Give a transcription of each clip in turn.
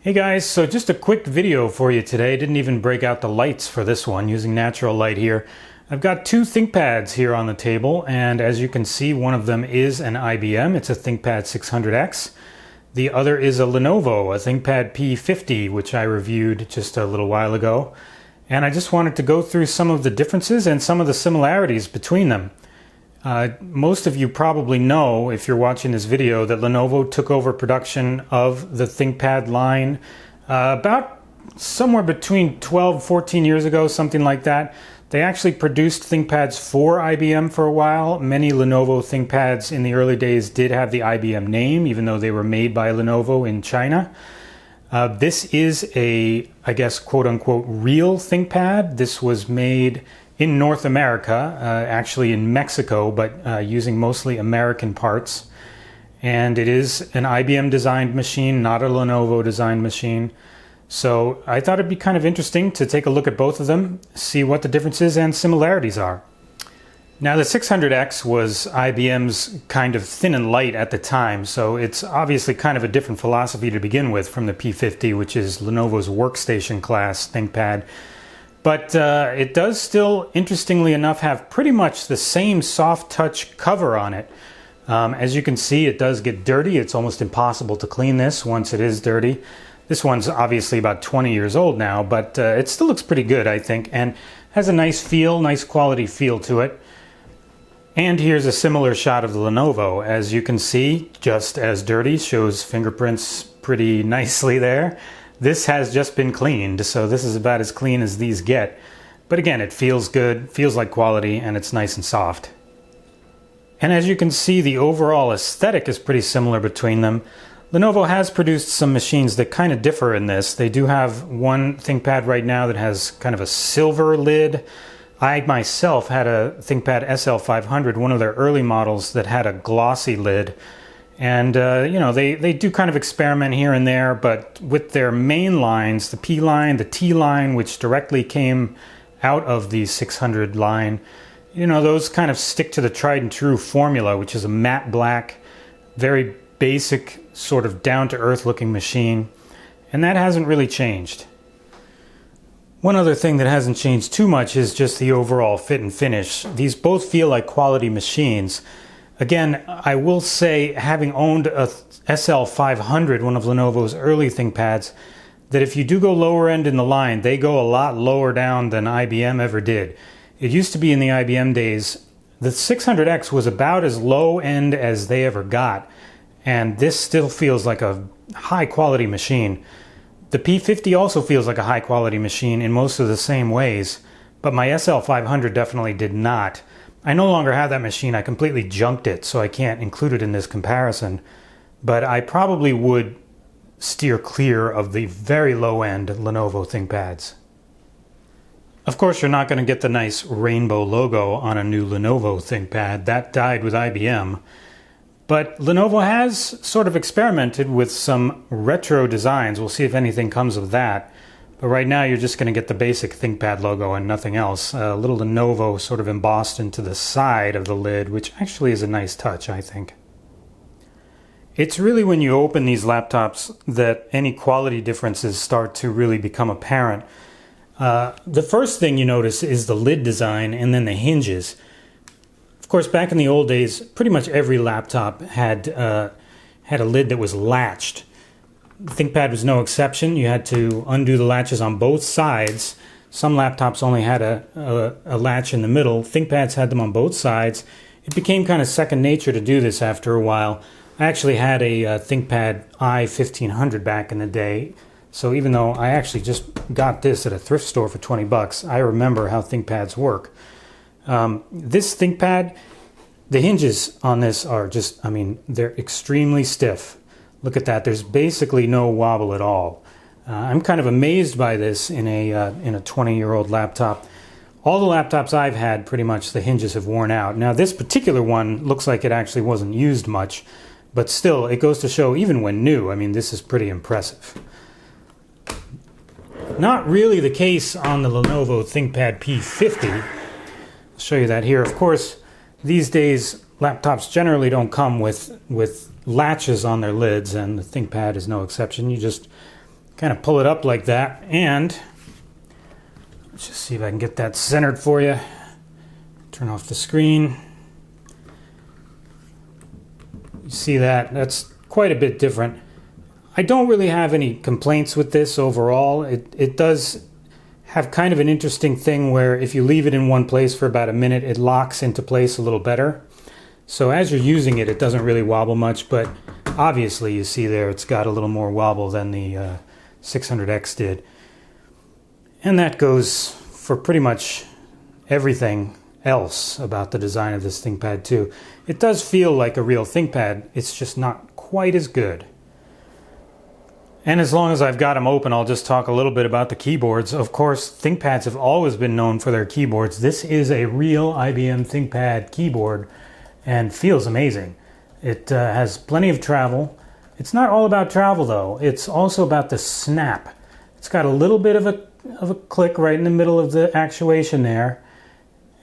Hey guys, so just a quick video for you today. Didn't even break out the lights for this one, using natural light here. I've got two ThinkPads here on the table, and as you can see, one of them is an IBM. It's a ThinkPad 600X. The other is a Lenovo, a ThinkPad P50, which I reviewed just a little while ago. And I just wanted to go through some of the differences and some of the similarities between them. Most of you probably know, if you're watching this video, that Lenovo took over production of the ThinkPad line about somewhere between 12, 14 years ago, something like that. They actually produced ThinkPads for IBM for a while. Many Lenovo ThinkPads in the early days did have the IBM name, even though they were made by Lenovo in China. This is a, I guess, quote-unquote, real ThinkPad. This was made in North America, actually in Mexico, but using mostly American parts. And it is an IBM designed machine, not a Lenovo designed machine. So I thought it'd be kind of interesting to take a look at both of them, see what the differences and similarities are. Now the 600X was IBM's kind of thin and light at the time, so it's obviously kind of a different philosophy to begin with from the P50, which is Lenovo's workstation class ThinkPad. But it does still, interestingly enough, have pretty much the same soft touch cover on it. As you can see, it does get dirty. It's almost impossible to clean this once it is dirty. This one's obviously about 20 years old now, but it still looks pretty good, I think, and has a nice feel, nice quality feel to it. And here's a similar shot of the Lenovo. As you can see, just as dirty, shows fingerprints pretty nicely there. This has just been cleaned, so this is about as clean as these get. But again, it feels good, feels like quality, and it's nice and soft. And as you can see, the overall aesthetic is pretty similar between them. Lenovo has produced some machines that kind of differ in this. They do have one ThinkPad right now that has kind of a silver lid. I myself had a ThinkPad SL500, one of their early models, that had a glossy lid. And, you know, they do kind of experiment here and there, but with their main lines, the P line, the T line, which directly came out of the 600 line, you know, those kind of stick to the tried and true formula, which is a matte black, very basic, sort of down-to-earth looking machine. And that hasn't really changed. One other thing that hasn't changed too much is just the overall fit and finish. These both feel like quality machines. Again, I will say, having owned a SL500, one of Lenovo's early ThinkPads, that if you do go lower end in the line, they go a lot lower down than IBM ever did. It used to be in the IBM days, the 600X was about as low end as they ever got, and this still feels like a high quality machine. The P50 also feels like a high quality machine in most of the same ways, but my SL500 definitely did not. I no longer have that machine. I completely junked it, so I can't include it in this comparison. But I probably would steer clear of the very low-end Lenovo ThinkPads. Of course, you're not going to get the nice rainbow logo on a new Lenovo ThinkPad. That died with IBM. But Lenovo has sort of experimented with some retro designs. We'll see if anything comes of that. But right now you're just going to get the basic ThinkPad logo and nothing else. A little Lenovo sort of embossed into the side of the lid, which actually is a nice touch, I think. It's really when you open these laptops that any quality differences start to really become apparent. The first thing you notice is the lid design and then the hinges. Of course, back in the old days, pretty much every laptop had a lid that was latched. ThinkPad was no exception. You had to undo the latches on both sides. Some laptops only had a latch in the middle. ThinkPads had them on both sides. It became kind of second nature to do this after a while. I actually had a ThinkPad i1500 back in the day. So even though I actually just got this at a thrift store for 20 bucks, I remember how ThinkPads work. This ThinkPad, the hinges on this are just, I mean, they're extremely stiff. Look at that. There's basically no wobble at all. I'm kind of amazed by this in a 20-year-old laptop. All the laptops I've had, pretty much the hinges have worn out. Now this particular one looks like it actually wasn't used much, but still, it goes to show, even when new, I mean, this is pretty impressive. Not really the case on the Lenovo ThinkPad P50. I'll show you that here. Of course, these days laptops generally don't come with latches on their lids, and the ThinkPad is no exception. You just kind of pull it up like that, and let's just see if I can get that centered for you. Turn off the screen. You see that? That's quite a bit different. I don't really have any complaints with this overall. It does have kind of an interesting thing where if you leave it in one place for about a minute, it locks into place a little better. So as you're using it, it doesn't really wobble much, but obviously you see there it's got a little more wobble than the 600X did. And that goes for pretty much everything else about the design of this ThinkPad too. It does feel like a real ThinkPad, it's just not quite as good. And as long as I've got them open, I'll just talk a little bit about the keyboards. Of course, ThinkPads have always been known for their keyboards. This is a real IBM ThinkPad keyboard and feels amazing. It has plenty of travel. It's not all about travel though. It's also about the snap. It's got a little bit of a click right in the middle of the actuation there.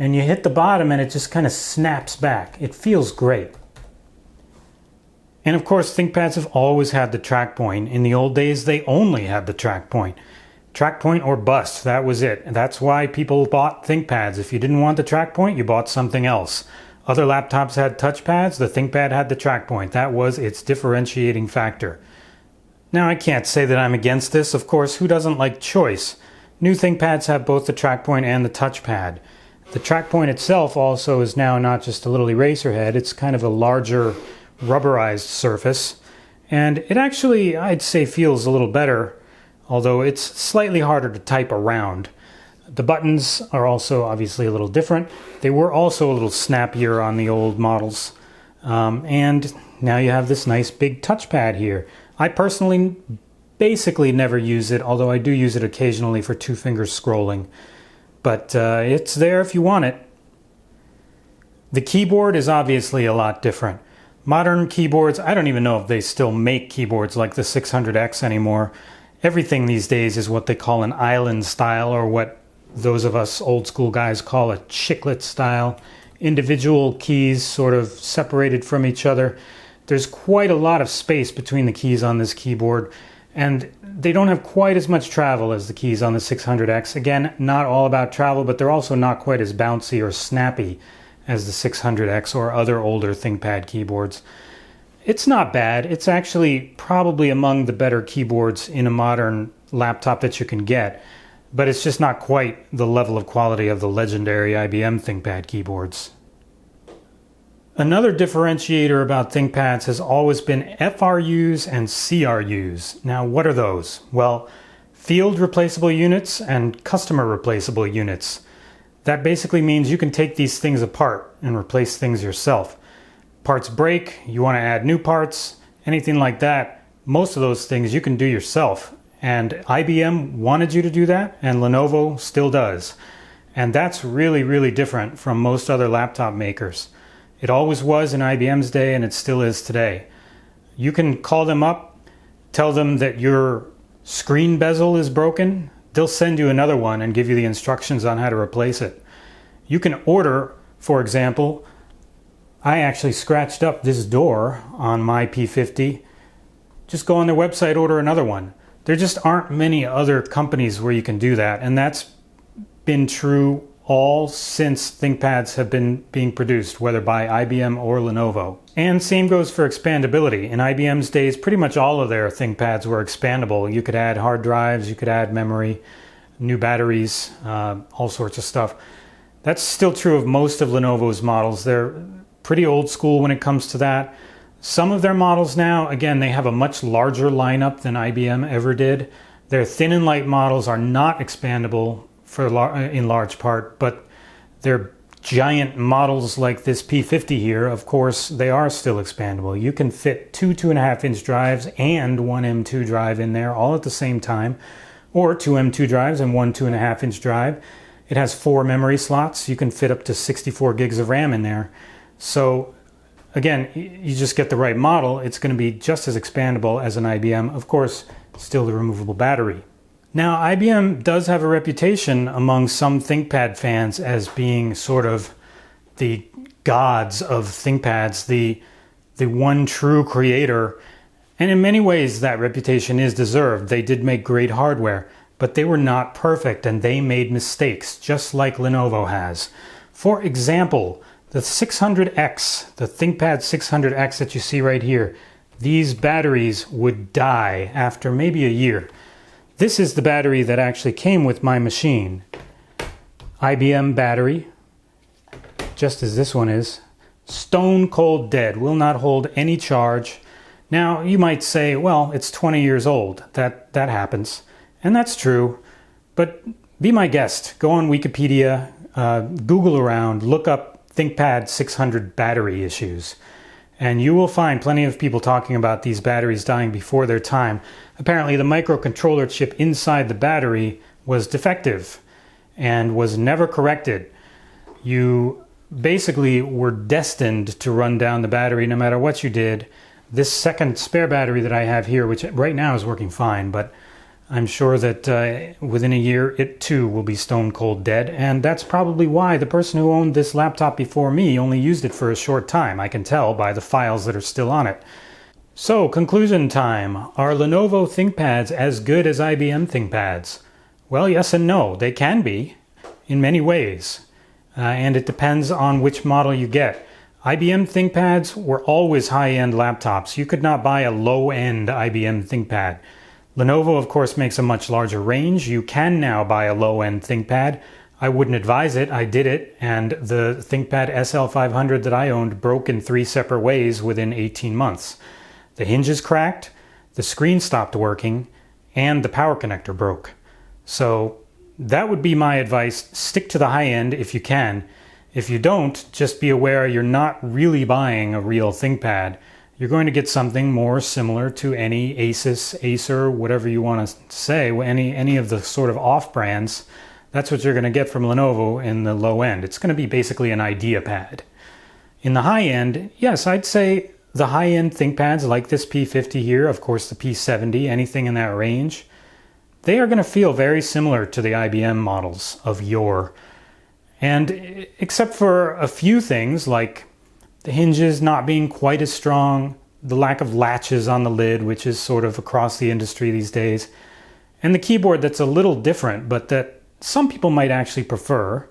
And you hit the bottom and it just kind of snaps back. It feels great. And of course, ThinkPads have always had the track point. In the old days, they only had the track point. Track point or bust, that was it. And that's why people bought ThinkPads. If you didn't want the track point, you bought something else. Other laptops had touchpads, the ThinkPad had the track point. That was its differentiating factor. Now, I can't say that I'm against this. Of course, who doesn't like choice? New ThinkPads have both the track point and the touchpad. The track point itself also is now not just a little eraser head, it's kind of a larger rubberized surface. And it actually, I'd say, feels a little better, although it's slightly harder to type around. The buttons are also obviously a little different. They were also a little snappier on the old models. And now you have this nice big touchpad here. I personally basically never use it, although I do use it occasionally for two-finger scrolling. But it's there if you want it. The keyboard is obviously a lot different. Modern keyboards, I don't even know if they still make keyboards like the 600X anymore. Everything these days is what they call an island style, or what those of us old school guys call a chiclet style. Individual keys sort of separated from each other. There's quite a lot of space between the keys on this keyboard, and they don't have quite as much travel as the keys on the 600X. Again, not all about travel, but they're also not quite as bouncy or snappy as the 600X or other older ThinkPad keyboards. It's not bad. It's actually probably among the better keyboards in a modern laptop that you can get, but it's just not quite the level of quality of the legendary IBM ThinkPad keyboards. Another differentiator about ThinkPads has always been FRUs and CRUs. Now, what are those? Well, field replaceable units and customer replaceable units. That basically means you can take these things apart and replace things yourself. Parts break, you want to add new parts, anything like that. Most of those things you can do yourself. And IBM wanted you to do that, and Lenovo still does. And that's really, really different from most other laptop makers. It always was in IBM's day, and it still is today. You can call them up, tell them that your screen bezel is broken. They'll send you another one and give you the instructions on how to replace it. You can order, for example, I actually scratched up this door on my P50. Just go on their website, order another one. There just aren't many other companies where you can do that, and that's been true all since ThinkPads have been being produced, whether by IBM or Lenovo. And same goes for expandability. In IBM's days, pretty much all of their ThinkPads were expandable. You could add hard drives, you could add memory, new batteries, all sorts of stuff. That's still true of most of Lenovo's models. They're pretty old school when it comes to that. Some of their models now, again, they have a much larger lineup than IBM ever did. Their thin and light models are not expandable in large part, but their giant models like this P50 here, of course, they are still expandable. You can fit two 2.5-inch drives and one M2 drive in there all at the same time, or two M2 drives and one 2.5-inch drive. It has 4 memory slots. You can fit up to 64 gigs of RAM in there. So again, you just get the right model. It's going to be just as expandable as an IBM. Of course, still the removable battery. Now, IBM does have a reputation among some ThinkPad fans as being sort of the gods of ThinkPads, the one true creator. And in many ways, that reputation is deserved. They did make great hardware, but they were not perfect and they made mistakes, just like Lenovo has. For example, the 600X, the ThinkPad 600X that you see right here, these batteries would die after maybe a year. This is the battery that actually came with my machine. IBM battery, just as this one is. Stone cold dead, will not hold any charge. Now, you might say, well, it's 20 years old. That happens. And that's true. But be my guest. Go on Wikipedia, Google around, look up ThinkPad 600 battery issues. And you will find plenty of people talking about these batteries dying before their time. Apparently, the microcontroller chip inside the battery was defective and was never corrected. You basically were destined to run down the battery no matter what you did. This second spare battery that I have here, which right now is working fine, but I'm sure that within a year it too will be stone cold dead, and that's probably why the person who owned this laptop before me only used it for a short time. I can tell by the files that are still on it. So, conclusion time. Are Lenovo ThinkPads as good as IBM ThinkPads? Well, yes and no. They can be, in many ways, and it depends on which model you get. IBM ThinkPads were always high-end laptops. You could not buy a low-end IBM ThinkPad. Lenovo, of course, makes a much larger range. You can now buy a low-end ThinkPad. I wouldn't advise it. I did it, and the ThinkPad SL500 that I owned broke in 3 separate ways within 18 months. The hinges cracked, the screen stopped working, and the power connector broke. So that would be my advice. Stick to the high-end if you can. If you don't, just be aware you're not really buying a real ThinkPad. You're going to get something more similar to any Asus, Acer, whatever you want to say, any of the sort of off-brands. That's what you're going to get from Lenovo in the low end. It's going to be basically an IdeaPad. In the high end, yes, I'd say the high-end ThinkPads like this P50 here, of course the P70, anything in that range, they are going to feel very similar to the IBM models of yore. And except for a few things like the hinges not being quite as strong, the lack of latches on the lid, which is sort of across the industry these days, and the keyboard that's a little different, but that some people might actually prefer.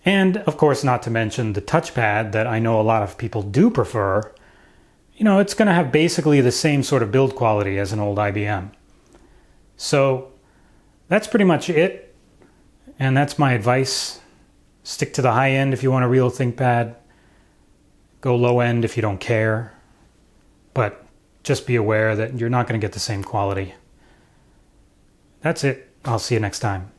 And, of course, not to mention the touchpad that I know a lot of people do prefer. You know, it's going to have basically the same sort of build quality as an old IBM. So, that's pretty much it. And that's my advice. Stick to the high end if you want a real ThinkPad. Go low end if you don't care, but just be aware that you're not going to get the same quality. That's it. I'll see you next time.